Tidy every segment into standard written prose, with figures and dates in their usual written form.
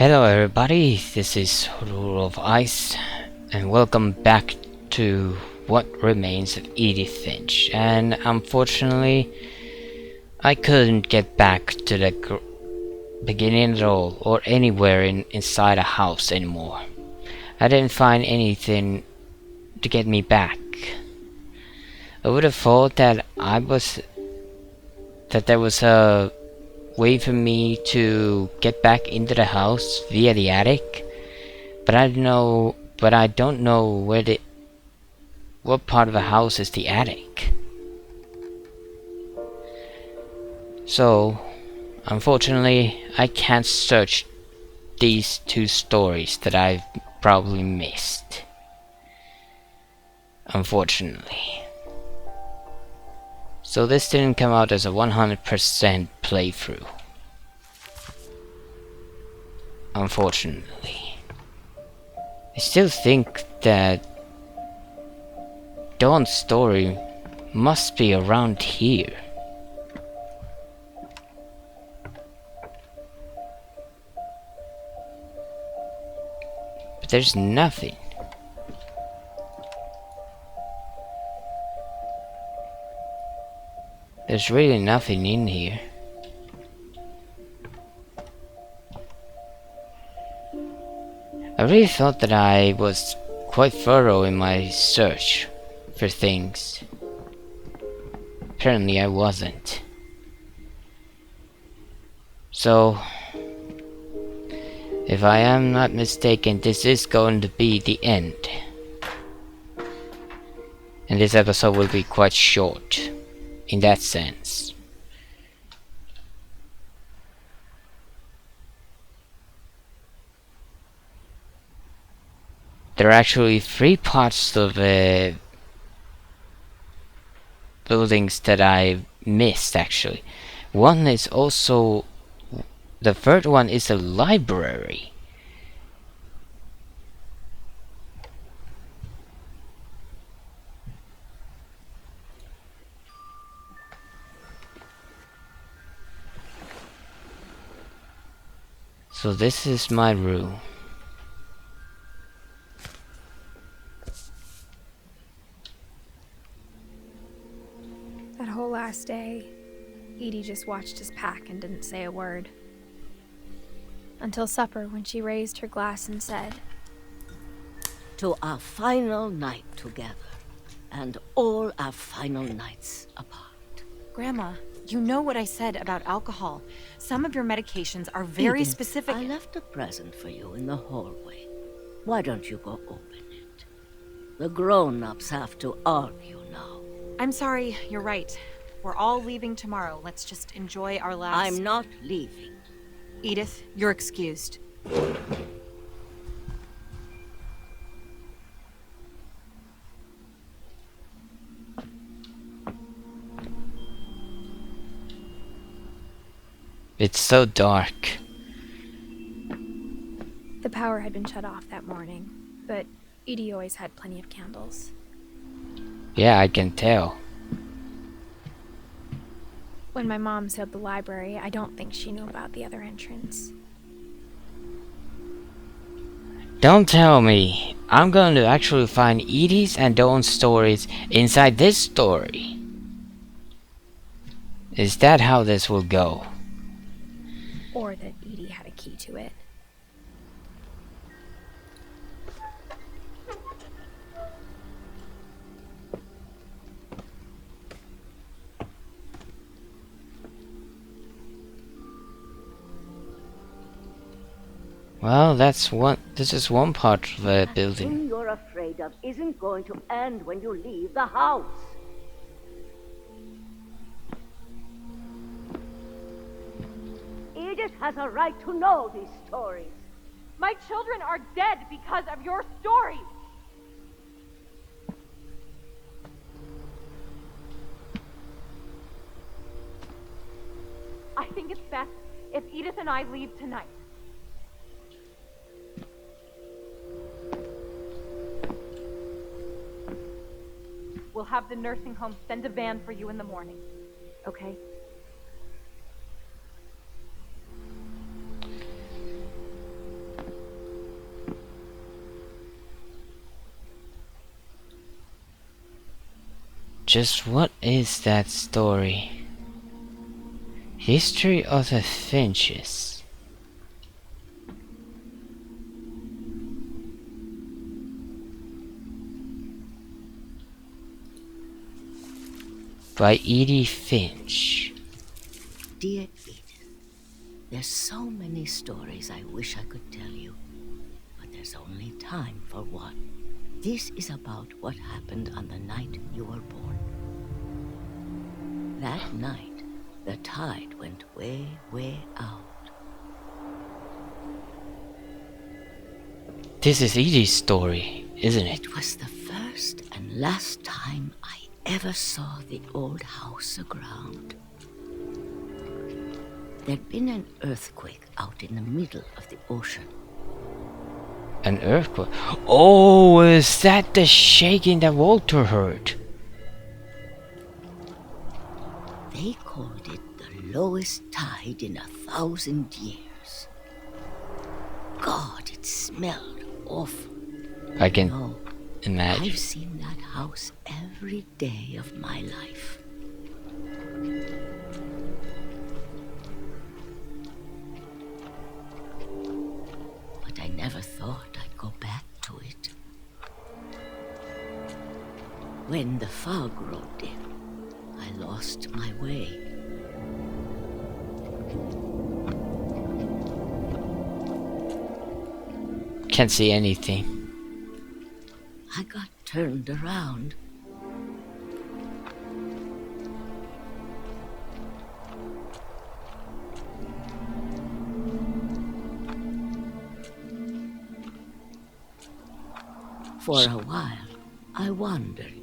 Hello everybody, this is Rule of Ice, and welcome back to What Remains of Edith Finch. And unfortunately, I couldn't get back to the beginning at all, or anywhere inside a house anymore. I didn't find anything to get me back. I would have thought that there was a way for me to get back into the house via the attic, but I don't know what part of the house is the attic. So unfortunately I can't search these two stories that I've probably missed, unfortunately. So this didn't come out as a 100% playthrough, unfortunately. I still think that Dawn's story must be around here. But there's nothing. There's really nothing in here. I really thought that I was quite thorough in my search for things. Apparently I wasn't. So, if I am not mistaken, this is going to be the end. And this episode will be quite short, in that sense. There are actually 3 parts of buildings that I missed, actually. One is also... the third one is a library. So this is my room. That whole last day, Edie just watched us pack and didn't say a word. Until supper, when she raised her glass and said, "To our final night together, and all our final nights apart." Grandma, you know what I said about alcohol. Some of your medications are very Edith, specific. I left a present for you in the hallway. Why don't you go open it? The grown-ups have to argue now. I'm sorry, you're right. We're all leaving tomorrow. Let's just enjoy our last... I'm not leaving. Edith, you're excused. It's so dark. the power had been shut off that morning, but Edie always had plenty of candles. Yeah, I can tell. When my mom sealed the library, I don't think she knew about the other entrance. Don't tell me. I'm going to actually find Edie's and Dawn's stories inside this story. Is that how this will go? Or that Edie had a key to it. Well, this is one part of the The building. thing you're afraid of isn't going to end when you leave the house. Edith has a right to know these stories. My children are dead because of your stories! I think it's best if Edith and I leave tonight. We'll have the nursing home send a van for you in the morning, okay? Just what is that story? History of the Finches. By EDITH FINCH. Dear Edith, there's so many stories I wish I could tell you, but there's only time for one. This is about what happened on the night you were born. That night, the tide went way, way out. This is Edie's story, isn't it? It was the first and last time I ever saw the old house aground. There'd been an earthquake out in the middle of the ocean. An earthquake? Oh, is that the shaking that Walter heard? They called it the lowest tide in 1,000 years. God, it smelled awful. I can No, imagine. I've seen that house every day of my life. But I never thought I'd go back to it. When the fog rolled in, I lost my way. Can't see anything. I got turned around. For a while, I wandered.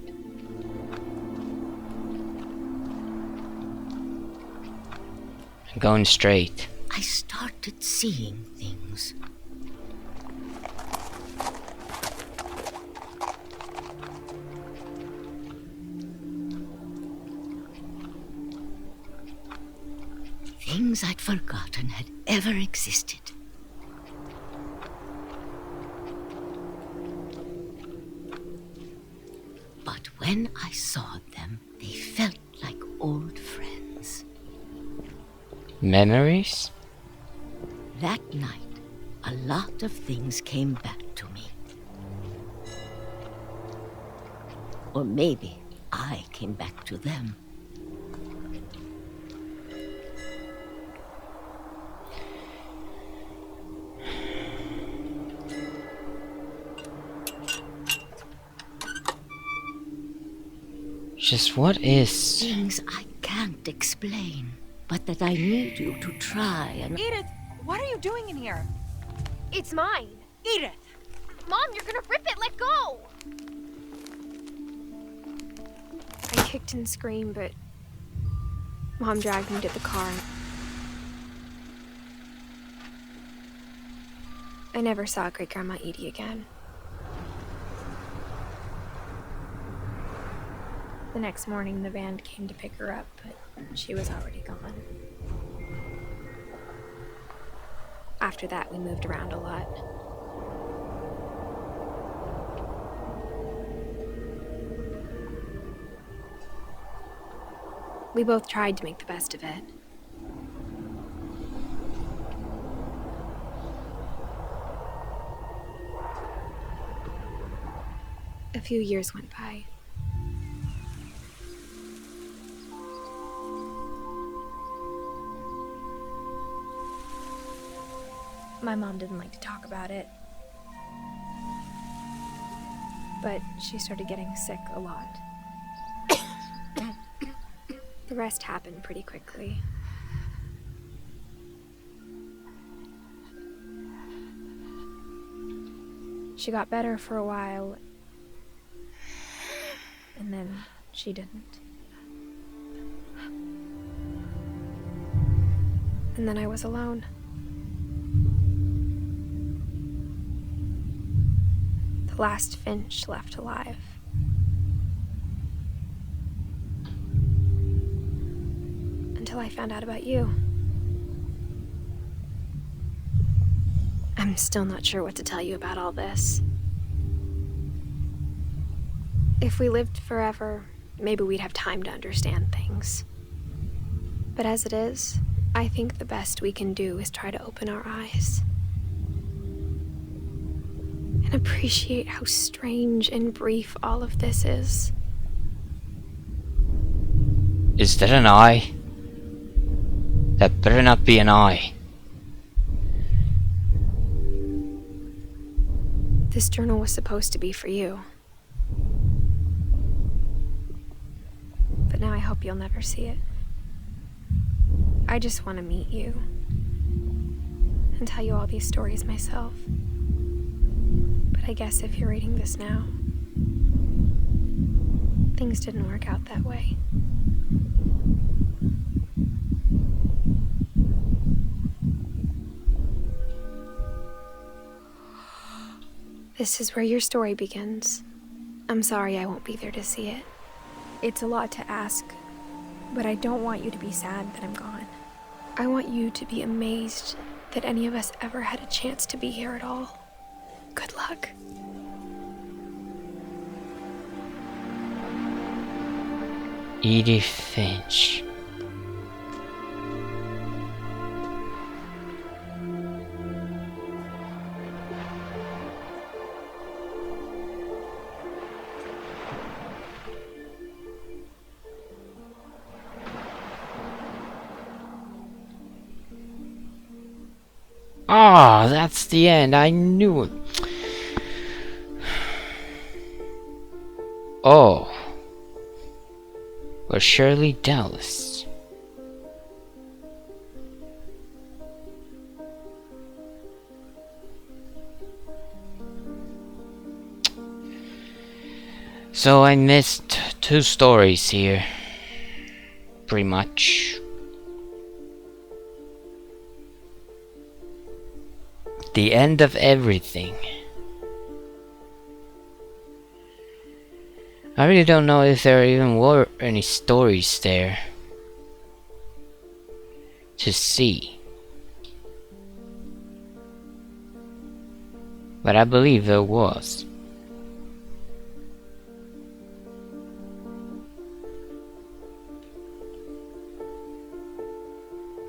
I'm going straight. I started seeing things. Things I'd forgotten had ever existed. But when I saw them, they felt like old friends. Memories? That night, a lot of things came back to me. Or maybe I came back to them. Just what is... Things I can't explain, but that I need you to try and... Edith, what are you doing in here? It's mine. Edith! Mom, you're gonna rip it. Let go. I kicked and screamed, but Mom dragged me to the car. I never saw Great Grandma Edie again. The next morning, the van came to pick her up, but she was already gone. After that, we moved around a lot. We both tried to make the best of it. A few years went by. My mom didn't like to talk about it, but she started getting sick a lot. The rest happened pretty quickly. She got better for a while, and then she didn't. And then I was alone. The last Finch left alive. Until I found out about you. I'm still not sure what to tell you about all this. If we lived forever, maybe we'd have time to understand things. But as it is, I think the best we can do is try to open our eyes. And appreciate how strange and brief all of this is. Is that an eye? That better not be an eye. This journal was supposed to be for you. But now I hope you'll never see it. I just want to meet you and tell you all these stories myself. But I guess if you're reading this now, things didn't work out that way. This is where your story begins. I'm sorry I won't be there to see it. It's a lot to ask, but I don't want you to be sad that I'm gone. I want you to be amazed that any of us ever had a chance to be here at all. Good luck. Edith Finch. Ah, that's the end. I knew it. Oh. Or Shirley Dallas. So I missed 2 stories here. Pretty much. The end of everything. I really don't know if there even were any stories there to see. But I believe there was.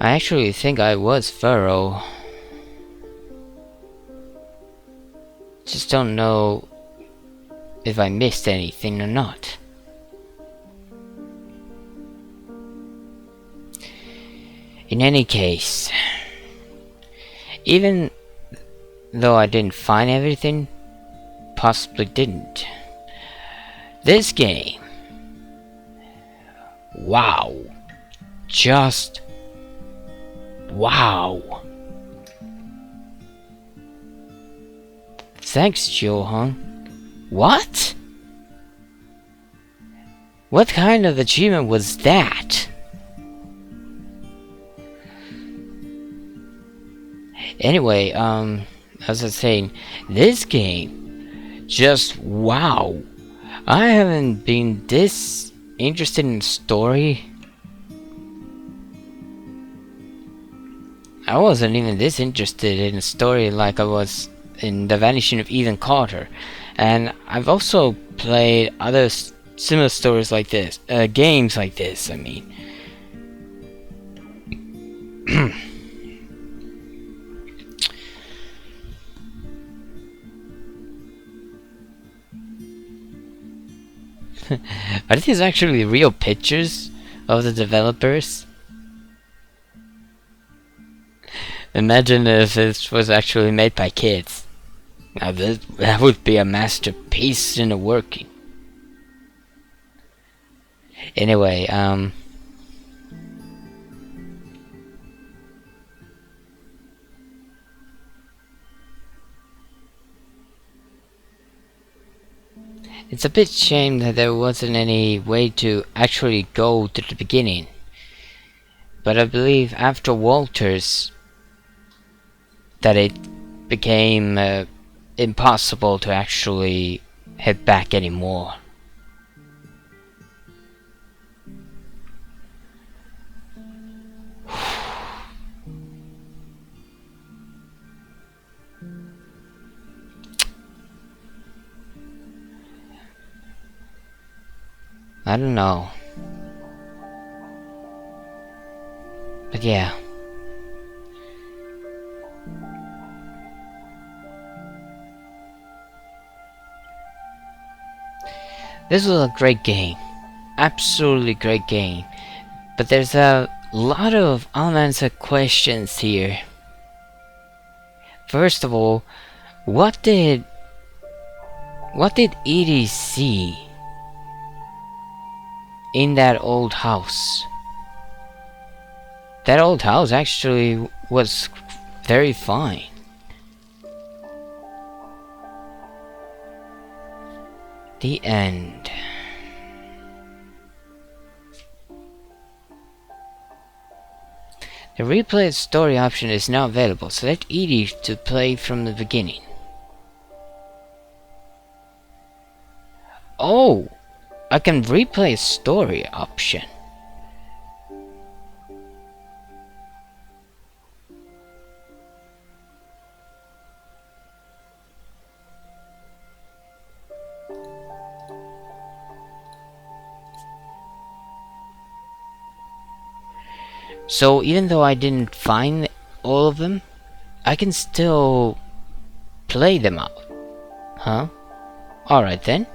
I actually think I was thorough. Just don't know if I missed anything or not. In any case, even though I didn't find everything, possibly didn't, this game, wow, just wow. Thanks, Johan. What? What kind of achievement was that? Anyway, as I was saying, this game, just wow. I haven't been this interested in story. I wasn't even this interested in a story like I was in The Vanishing of Ethan Carter, and I've also played other similar stories like this, games like this, I mean. Are these actually real pictures of the developers? Imagine if this was actually made by kids. Now that would be a masterpiece in the working. Anyway, it's a bit shame that there wasn't any way to actually go to the beginning. But I believe after Walters that it became impossible to actually head back anymore. I don't know. But yeah. This was a great game. Absolutely great game. But there's a lot of unanswered questions here. First of all, what did Edie see in that old house? That old house actually was very fine. The end. The replay story option is now available. Select EDITH to play from the beginning. Oh! I can replay story option. So even though I didn't find all of them, I can still play them out. Huh? Alright then.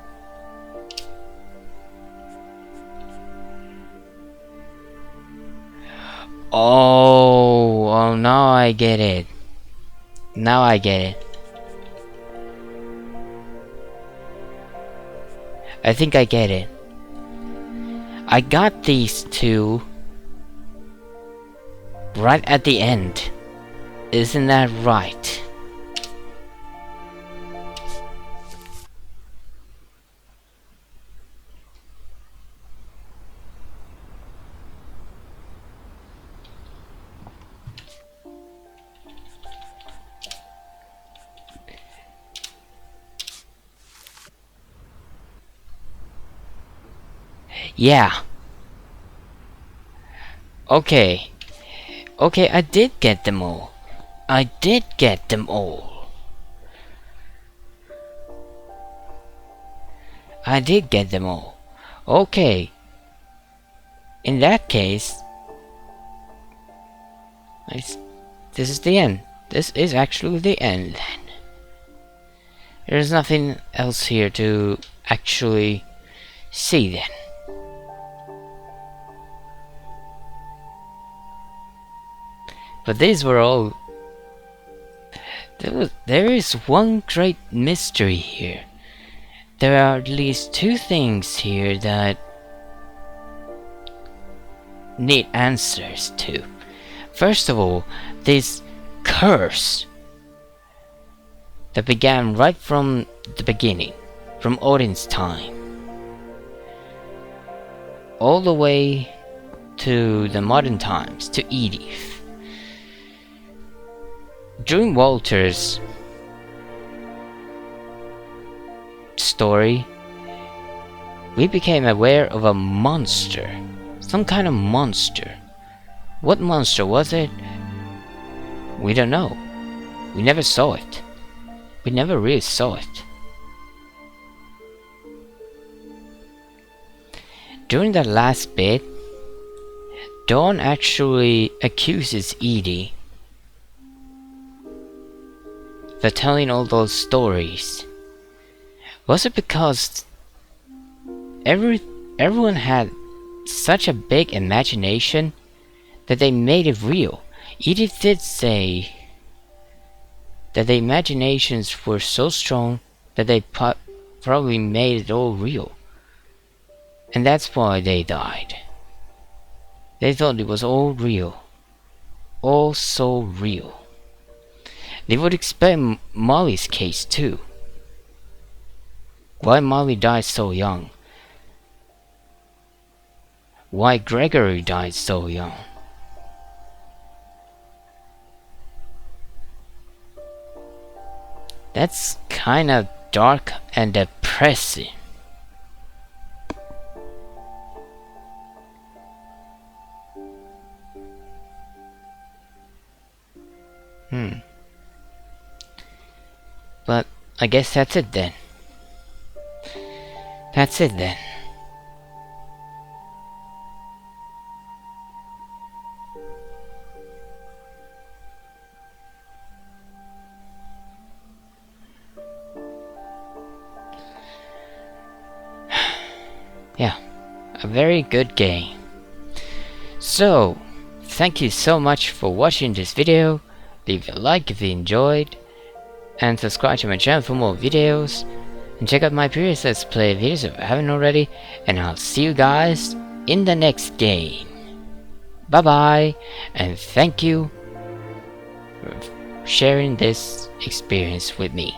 Oh, now I get it. Now I get it. I think I get it. I got these two right at the end. Isn't that right? Yeah. Okay. Okay, I did get them all. I did get them all. I did get them all. Okay. In that case, this is the end. This is actually the end then. There's nothing else here to actually see then. But these were all... There is one great mystery here. There are at least two things here that need answers to. First of all, this curse that began right from the beginning, from Odin's time, all the way to the modern times, to Edith. During Walter's story, we became aware of a monster. Some kind of monster. What monster was it? We don't know. We never saw it. We never really saw it. During that last bit, Dawn actually accuses Edie for telling all those stories. Was it because everyone had such a big imagination that they made it real? Edith did say that the imaginations were so strong that they probably made it all real. And that's why they died. They thought it was all real. All so real. They would explain Molly's case too. Why Molly died so young. Why Gregory died so young. That's kind of dark and depressing. But I guess that's it then. That's it then. a very good game. So, thank you so much for watching this video. Leave a like if you enjoyed, and subscribe to my channel for more videos, and check out my previous Let's Play videos if you haven't already, and I'll see you guys in the next game. Bye bye, and thank you for sharing this experience with me.